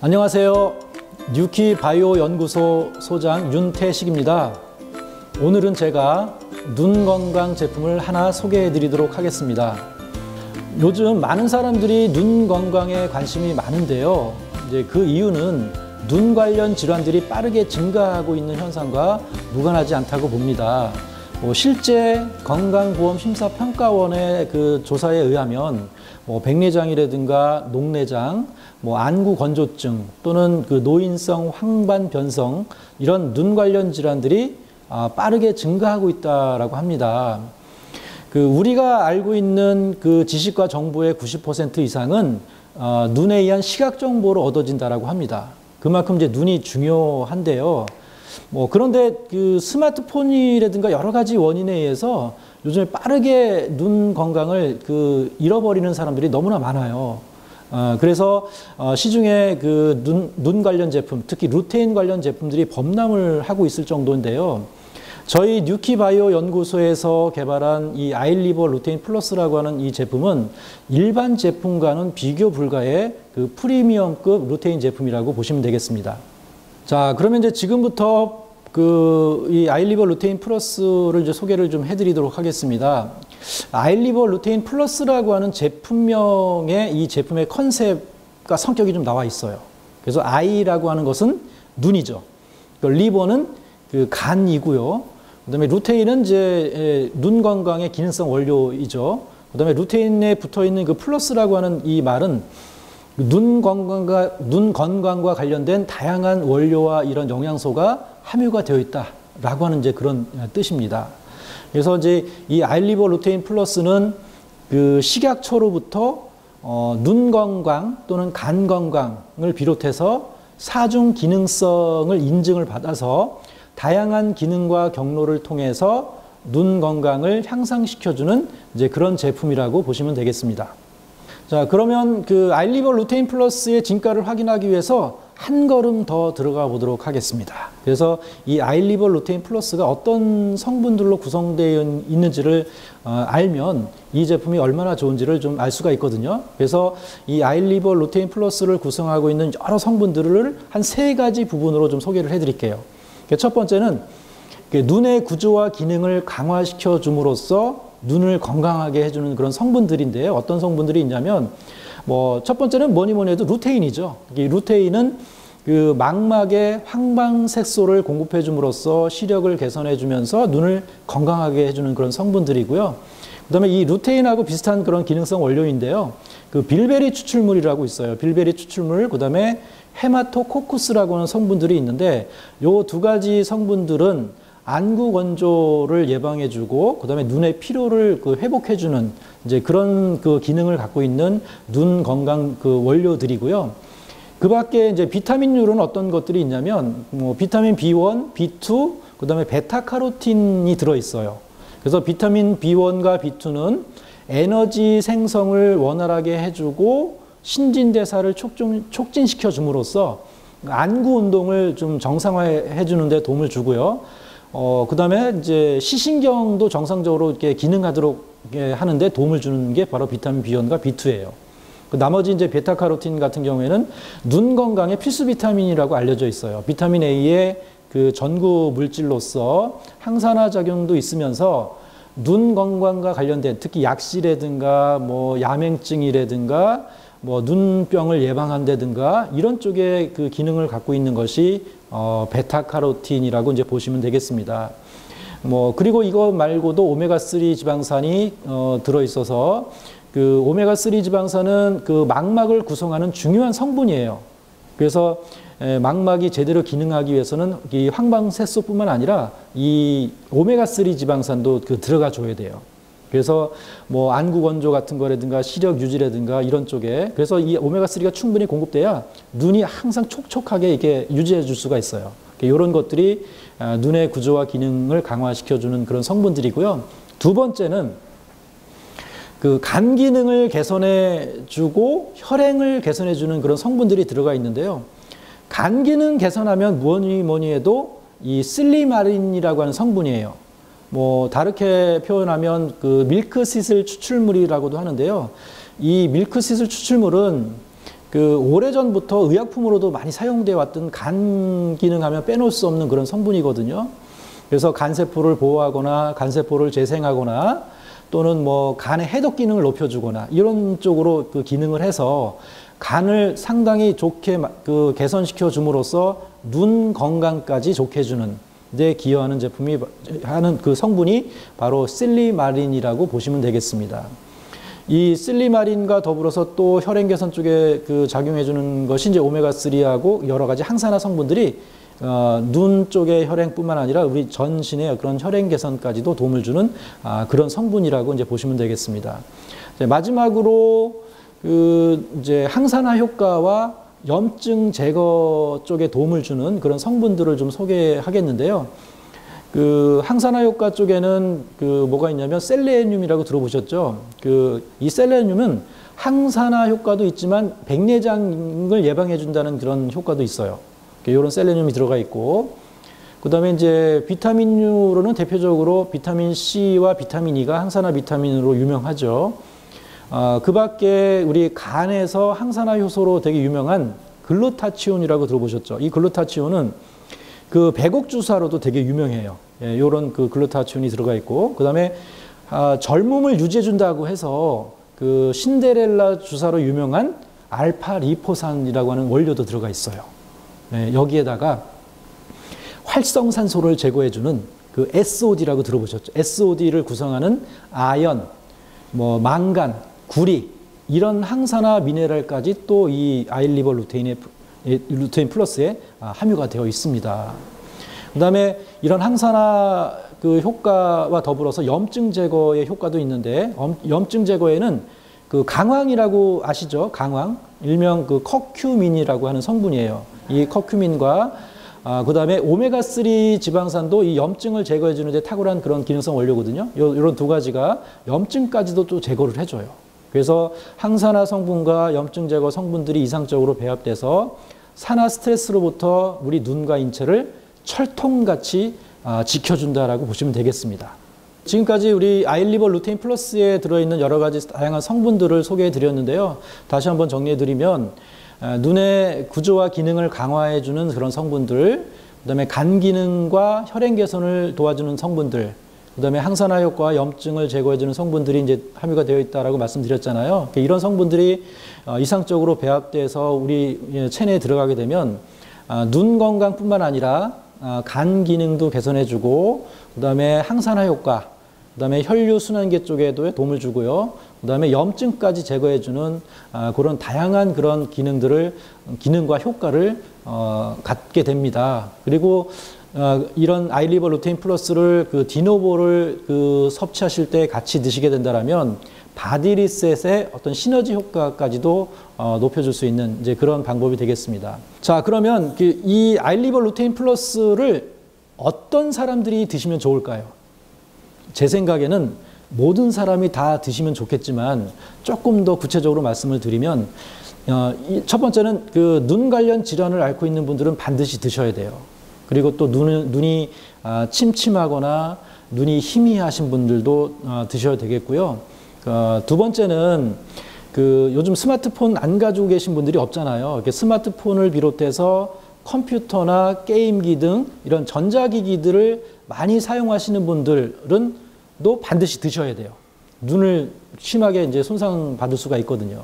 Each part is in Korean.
안녕하세요. 뉴키바이오 연구소 소장 윤태식입니다. 오늘은 제가 눈 건강 제품을 하나 소개해 드리도록 하겠습니다. 요즘 많은 사람들이 눈 건강에 관심이 많은데요. 이제 그 이유는 눈 관련 질환들이 빠르게 증가하고 있는 현상과 무관하지 않다고 봅니다. 실제 건강보험심사평가원의 그 조사에 의하면 백내장이라든가 녹내장, 안구 건조증 또는 그 노인성 황반변성 이런 눈 관련 질환들이 빠르게 증가하고 있다라고 합니다. 우리가 알고 있는 그 지식과 정보의 90% 이상은 눈에 의한 시각 정보로 얻어진다라고 합니다. 그만큼 이제 눈이 중요한데요. 그런데 그 스마트폰이라든가 여러 가지 원인에 의해서 요즘에 빠르게 눈 건강을 잃어버리는 사람들이 너무나 많아요. 그래서 시중에 눈 관련 제품, 특히 루테인 관련 제품들이 범람을 하고 있을 정도인데요. 저희 뉴키바이오 연구소에서 개발한 이 아이리버 루테인 플러스라고 하는 이 제품은 일반 제품과는 비교 불가의 그 프리미엄급 루테인 제품이라고 보시면 되겠습니다. 자, 그러면 이제 지금부터 이 아이리버 루테인 플러스를 이제 소개를 좀 해드리도록 하겠습니다. 아이리버 루테인 플러스라고 하는 제품명에 이 제품의 컨셉과 성격이 좀 나와 있어요. 그래서 아이라고 하는 것은 눈이죠. 리버는 간이고요. 그다음에 루테인은 이제 눈 건강의 기능성 원료이죠. 그다음에 루테인에 붙어 있는 그 플러스라고 하는 이 말은 눈 건강과 관련된 다양한 원료와 이런 영양소가 함유가 되어 있다라고 하는 이제 그런 뜻입니다. 그래서 이제 이 아이리버 루테인 플러스는 그 식약처로부터 눈 건강 또는 간 건강을 비롯해서 사중 기능성을 인증을 받아서 다양한 기능과 경로를 통해서 눈 건강을 향상시켜주는 이제 그런 제품이라고 보시면 되겠습니다. 자, 그러면 그 아이리버 루테인 플러스의 진가를 확인하기 위해서 한 걸음 더 들어가 보도록 하겠습니다. 그래서 이 아이리버 루테인 플러스가 어떤 성분들로 구성되어 있는지를 알면 이 제품이 얼마나 좋은지를 좀 알 수가 있거든요. 그래서 이 아이리버 루테인 플러스를 구성하고 있는 여러 성분들을 한 3가지 부분으로 좀 소개를 해드릴게요. 첫 번째는 눈의 구조와 기능을 강화시켜 줌으로써 눈을 건강하게 해주는 그런 성분들인데요. 어떤 성분들이 있냐면 첫 번째는 뭐니 해도 루테인이죠. 이 루테인은 그 망막에 황방색소를 공급해 줌으로써 시력을 개선해 주면서 눈을 건강하게 해주는 그런 성분들이고요. 그다음에 이 루테인하고 비슷한 그런 기능성 원료인데요. 그 빌베리 추출물이라고 있어요. 빌베리 추출물, 그다음에 헤마토코쿠스라고 하는 성분들이 있는데 요 2가지 성분들은 안구 건조를 예방해주고 그다음에 눈의 피로를 회복해주는 이제 그런 기능을 갖고 있는 눈 건강 원료들이고요. 그밖에 이제 비타민류는 어떤 것들이 있냐면 비타민 B1, B2, 그다음에 베타카로틴이 들어 있어요. 그래서 비타민 B1과 B2는 에너지 생성을 원활하게 해주고 신진대사를 촉진시켜 줌으로써 안구 운동을 좀 정상화해 주는데 도움을 주고요. 그다음에 이제 시신경도 정상적으로 이렇게 기능하도록 하는데 도움을 주는 게 바로 비타민 B1과 B2예요. 나머지 이제 베타카로틴 같은 경우에는 눈 건강의 필수 비타민이라고 알려져 있어요. 비타민 A의 그 전구 물질로서 항산화 작용도 있으면서 눈 건강과 관련된 특히 약시라든가 야맹증이라든가 눈병을 예방한다든가 이런 쪽의 그 기능을 갖고 있는 것이 베타카로틴이라고 이제 보시면 되겠습니다. 그리고 이거 말고도 오메가3 지방산이 들어 있어서 그 오메가3 지방산은 그 망막을 구성하는 중요한 성분이에요. 그래서 망막이 제대로 기능하기 위해서는 이 황방색소뿐만 아니라 이 오메가3 지방산도 들어가 줘야 돼요. 그래서 안구 건조 같은 거라든가 시력 유지라든가 이런 쪽에 그래서 이 오메가3가 충분히 공급돼야 눈이 항상 촉촉하게 이렇게 유지해 줄 수가 있어요. 이런 것들이 눈의 구조와 기능을 강화시켜 주는 그런 성분들이고요. 2번째는 그 간 기능을 개선해 주고 혈행을 개선해 주는 그런 성분들이 들어가 있는데요. 간 기능 개선하면 뭐니 해도 이 슬리마린이라고 하는 성분이에요. 다르게 표현하면 그 밀크시슬 추출물이라고도 하는데요. 이 밀크시슬 추출물은 그 오래전부터 의약품으로도 많이 사용되어 왔던 간 기능하면 빼놓을 수 없는 그런 성분이거든요. 그래서 간세포를 보호하거나 간세포를 재생하거나 또는 뭐 간의 해독 기능을 높여주거나 이런 쪽으로 그 기능을 해서 간을 상당히 좋게 그 개선시켜 줌으로써 눈 건강까지 좋게 해주는 데 기여하는 제품이 하는 그 성분이 바로 실리마린이라고 보시면 되겠습니다. 이 실리마린과 더불어서 또 혈행 개선 쪽에 그 작용해 주는 것이 이제 오메가3하고 여러 가지 항산화 성분들이 눈 쪽의 혈행뿐만 아니라 우리 전신의 그런 혈행 개선까지도 도움을 주는 그런 성분이라고 이제 보시면 되겠습니다. 마지막으로 그 이제 항산화 효과와 염증 제거 쪽에 도움을 주는 그런 성분들을 좀 소개하겠는데요. 그 항산화 효과 쪽에는 그 뭐가 있냐면 셀레늄이라고 들어보셨죠? 그 이 셀레늄은 항산화 효과도 있지만 백내장을 예방해 준다는 그런 효과도 있어요. 이런 셀레늄이 들어가 있고, 그다음에 이제 비타민류로는 대표적으로 비타민 C와 비타민 E가 항산화 비타민으로 유명하죠. 그 밖에 우리 간에서 항산화 효소로 되게 유명한 글루타치온이라고 들어보셨죠? 이 글루타치온은 그 배곡 주사로도 되게 유명해요. 예, 요런 그 글루타치온이 들어가 있고, 그 다음에 젊음을 유지해 준다고 해서 그 신데렐라 주사로 유명한 알파 리포산이라고 하는 원료도 들어가 있어요. 예, 여기에다가 활성산소를 제거해주는 그 SOD라고 들어보셨죠? SOD를 구성하는 아연, 뭐 망간, 구리 이런 항산화 미네랄까지 또 이 아일리버 루테인 플러스에 함유가 되어 있습니다. 그다음에 이런 항산화 그 효과와 더불어서 염증 제거의 효과도 있는데, 염증 제거에는 그 강황이라고 아시죠? 강황, 일명 그 커큐민이라고 하는 성분이에요. 이 커큐민과 그다음에 오메가3 지방산도 이 염증을 제거해 주는데 탁월한 그런 기능성 원료거든요. 이런 두 가지가 염증까지도 또 제거를 해줘요. 그래서 항산화 성분과 염증 제거 성분들이 이상적으로 배합돼서 산화 스트레스로부터 우리 눈과 인체를 철통같이 지켜준다라고 보시면 되겠습니다. 지금까지 우리 아일리버 루테인 플러스에 들어있는 여러 가지 다양한 성분들을 소개해 드렸는데요. 다시 한번 정리해 드리면 눈의 구조와 기능을 강화해 주는 그런 성분들, 그다음에 간 기능과 혈행 개선을 도와주는 성분들, 그다음에 항산화 효과와 염증을 제거해 주는 성분들이 이제 함유가 되어 있다라고 말씀드렸잖아요. 이런 성분들이 이상적으로 배합돼서 우리 체내에 들어가게 되면 눈 건강뿐만 아니라 간 기능도 개선해 주고, 그다음에 항산화 효과, 그다음에 혈류 순환계 쪽에도 도움을 주고요. 그다음에 염증까지 제거해 주는 그런 다양한 그런 기능과 효과를 갖게 됩니다. 그리고 이런 아일리버 루테인 플러스를 그 디노보를 그 섭취하실 때 같이 드시게 된다라면 바디리셋의 어떤 시너지 효과까지도 높여줄 수 있는 이제 그런 방법이 되겠습니다. 자, 그러면 이 아일리버 루테인 플러스를 어떤 사람들이 드시면 좋을까요? 제 생각에는 모든 사람이 다 드시면 좋겠지만 조금 더 구체적으로 말씀을 드리면 첫 번째는 그 눈 관련 질환을 앓고 있는 분들은 반드시 드셔야 돼요. 그리고 또 눈이 침침하거나 눈이 희미하신 분들도 드셔야 되겠고요. 두 번째는 그 요즘 스마트폰 안 가지고 계신 분들이 없잖아요. 이렇게 스마트폰을 비롯해서 컴퓨터나 게임기 등 이런 전자기기들을 많이 사용하시는 분들은 또 반드시 드셔야 돼요. 눈을 심하게 이제 손상받을 수가 있거든요.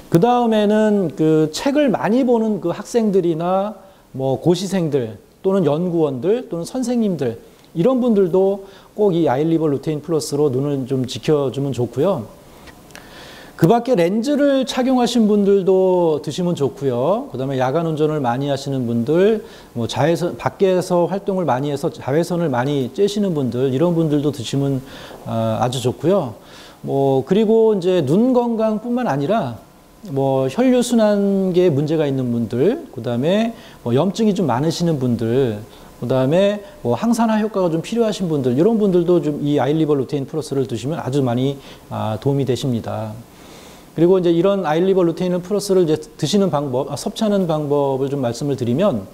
그 다음에는 그 책을 많이 보는 그 학생들이나 뭐 고시생들 또는 연구원들 또는 선생님들 이런 분들도 꼭 이 아일리버 루테인 플러스로 눈을 좀 지켜주면 좋고요. 그 밖에 렌즈를 착용하신 분들도 드시면 좋고요. 그 다음에 야간 운전을 많이 하시는 분들, 뭐 밖에서 활동을 많이 해서 자외선을 많이 쬐시는 분들, 이런 분들도 드시면 아주 좋고요. 뭐, 그리고 이제 눈 건강뿐만 아니라 뭐 혈류순환계에 문제가 있는 분들, 그 다음에 뭐 염증이 좀 많으시는 분들, 그 다음에 뭐 항산화 효과가 좀 필요하신 분들, 이런 분들도 좀 이 아일리버 루테인 플러스를 드시면 아주 많이 도움이 되십니다. 그리고 이제 이런 아일리버 루테인 플러스를 이제 드시는 방법, 섭취하는 방법을 좀 말씀을 드리면,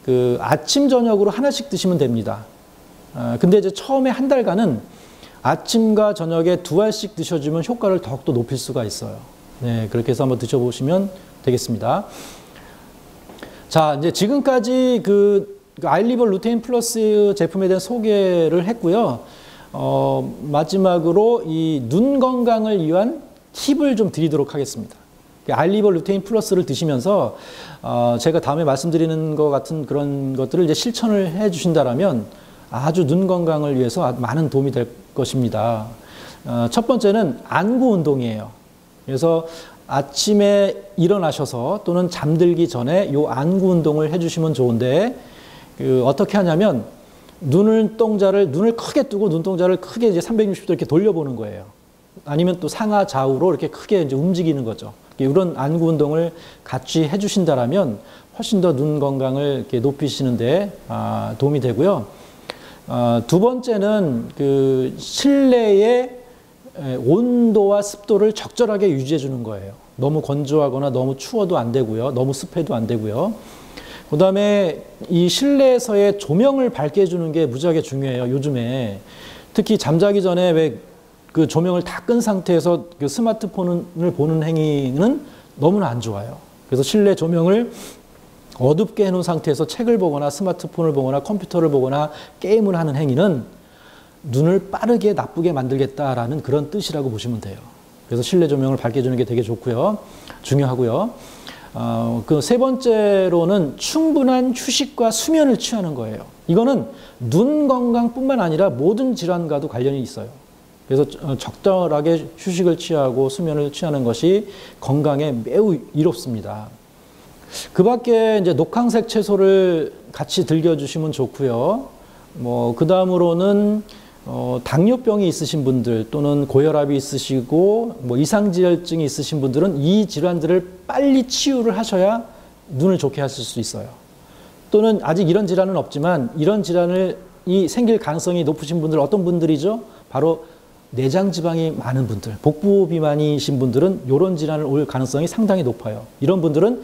그 아침, 저녁으로 하나씩 드시면 됩니다. 근데 이제 처음에 한 달간은 아침과 저녁에 2알씩 드셔주면 효과를 더욱더 높일 수가 있어요. 네, 그렇게 해서 한번 드셔보시면 되겠습니다. 자, 이제 지금까지 그 아일리버 루테인 플러스 제품에 대한 소개를 했고요. 마지막으로 이 눈 건강을 위한 팁을 좀 드리도록 하겠습니다. 아일리버 루테인 플러스를 드시면서 제가 다음에 말씀드리는 것 같은 그런 것들을 이제 실천을 해 주신다라면 아주 눈 건강을 위해서 많은 도움이 될 것입니다. 첫 번째는 안구 운동이에요. 그래서 아침에 일어나셔서 또는 잠들기 전에 요 안구 운동을 해주시면 좋은데 어떻게 하냐면 눈을 크게 뜨고 눈동자를 크게 이제 360도 이렇게 돌려보는 거예요. 아니면 또 상하 좌우로 이렇게 크게 이제 움직이는 거죠. 이런 안구 운동을 같이 해주신다라면 훨씬 더 눈 건강을 이렇게 높이시는데 도움이 되고요. 두 번째는 그 실내의 온도와 습도를 적절하게 유지해 주는 거예요. 너무 건조하거나 너무 추워도 안 되고요. 너무 습해도 안 되고요. 그 다음에 이 실내에서의 조명을 밝게 해주는 게 무지하게 중요해요. 요즘에 특히 잠자기 전에 왜 그 조명을 다 끈 상태에서 그 스마트폰을 보는 행위는 너무나 안 좋아요. 그래서 실내 조명을 어둡게 해놓은 상태에서 책을 보거나 스마트폰을 보거나 컴퓨터를 보거나 게임을 하는 행위는 눈을 빠르게 나쁘게 만들겠다라는 그런 뜻이라고 보시면 돼요. 그래서 실내 조명을 밝게 해주는 게 되게 좋고요. 중요하고요. 그 세 번째로는 충분한 휴식과 수면을 취하는 거예요. 이거는 눈 건강뿐만 아니라 모든 질환과도 관련이 있어요. 그래서 적절하게 휴식을 취하고 수면을 취하는 것이 건강에 매우 이롭습니다. 그 밖에 이제 녹황색 채소를 같이 즐겨주시면 좋고요. 그 다음으로는 당뇨병이 있으신 분들 또는 고혈압이 있으시고 이상지혈증이 있으신 분들은 이 질환들을 빨리 치유를 하셔야 눈을 좋게 하실 수 있어요. 또는 아직 이런 질환은 없지만 이런 질환이 생길 가능성이 높으신 분들 어떤 분들이죠? 바로 내장 지방이 많은 분들, 복부 비만이신 분들은 이런 질환을 올 가능성이 상당히 높아요. 이런 분들은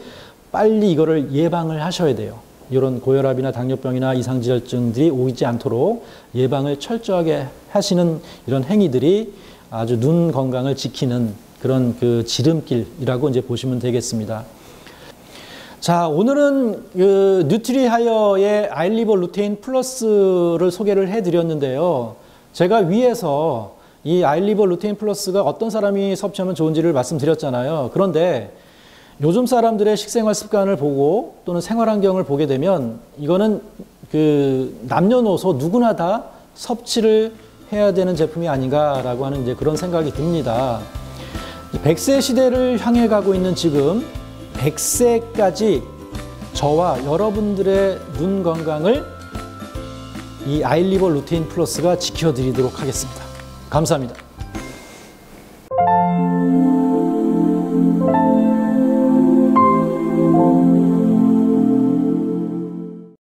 빨리 이거를 예방을 하셔야 돼요. 이런 고혈압이나 당뇨병이나 이상지혈증들이 오지 않도록 예방을 철저하게 하시는 이런 행위들이 아주 눈 건강을 지키는 그런 그 지름길이라고 이제 보시면 되겠습니다. 자, 오늘은 그 뉴트리하이어의 아일리버 루테인 플러스를 소개를 해드렸는데요. 제가 위에서 이 아일리버 루테인 플러스가 어떤 사람이 섭취하면 좋은지를 말씀드렸잖아요. 그런데 요즘 사람들의 식생활 습관을 보고 또는 생활 환경을 보게 되면 이거는 그 남녀노소 누구나 다 섭취를 해야 되는 제품이 아닌가라고 하는 이제 그런 생각이 듭니다. 100세 시대를 향해 가고 있는 지금 100세까지 저와 여러분들의 눈 건강을 이 아일리버 루테인 플러스가 지켜드리도록 하겠습니다. 감사합니다.